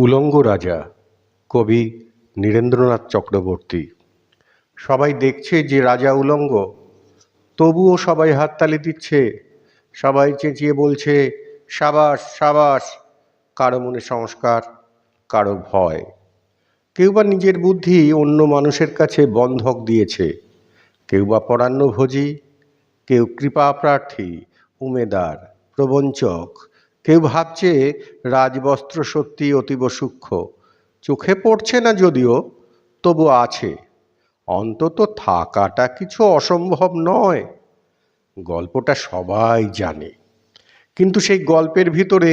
উলঙ্গ রাজা, কবি নীরেন্দ্রনাথ চক্রবর্তী। সবাই দেখছে যে রাজা উলঙ্গ, তবুও সবাই হাততালি দিচ্ছে, সবাই চেঁচিয়ে বলছে সাবাস সাবাস। কারো মনে সংস্কার, কারো ভয়, কেউ বা নিজের বুদ্ধি অন্য মানুষের কাছে বন্ধক দিয়েছে, কেউ বা পরান্নভোজী, কেউ কৃপা প্রার্থী, উমেদার, প্রবঞ্চক। কেউ ভাবছে রাজবস্ত্র সত্যি অতীব সূক্ষ্ম, চোখে পড়ছে না যদিও, তবু আছে, অন্তত থাকাটা কিছু অসম্ভব নয়। গল্পটা সবাই জানে, কিন্তু সেই গল্পের ভিতরে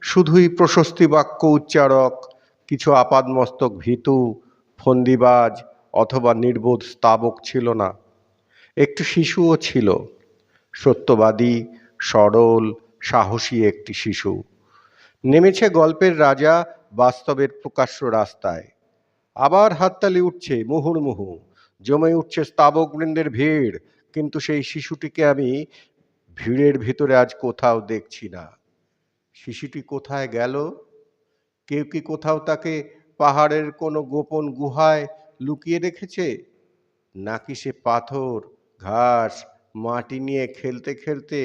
শুধুই প্রশস্তি বাক্য উচ্চারক, কিছু আপাদমস্তক ভীতু, ফন্দিবাজ অথবা নির্বোধ স্তাবক ছিল না। একটু শিশুও ছিল, সত্যবাদী, সরল, সাহসী একটি শিশু। নেমেছে গল্পের রাজা বাস্তবের প্রকাশ্য রাস্তায়। আবার হাততালি উঠছে মুহুর্মুহু, জমে উঠছে স্তাবকবৃন্দের ভিড়, কিন্তু সেই শিশুটিকে আমি ভিড়ের ভিতরে আজ কোথাও দেখছি না। শিশুটি কোথায় গেল? কেউ কি কোথাও তাকে পাহাড়ের কোনো গোপন গুহায় লুকিয়ে রেখেছে? নাকি সে পাথর, ঘাস, মাটি নিয়ে খেলতে খেলতে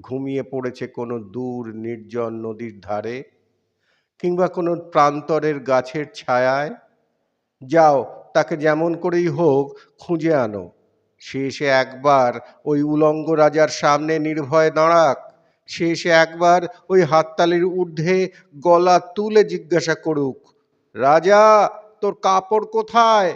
ঘুমিয়ে পড়েছে কোনো দূর নির্জন নদীর ধারে, কিংবা কোনো প্রান্তরের গাছের ছায়ায়? যাও, তাকে যেমন করেই হোক খুঁজে আনো। সে এসে একবার ওই উলঙ্গ রাজার সামনে নির্ভয়ে দাঁড়াক। সে এসে একবার ওই হাততালির ঊর্ধ্বে গলা তুলে জিজ্ঞাসা করুক, রাজা, তোর কাপড় কোথায়?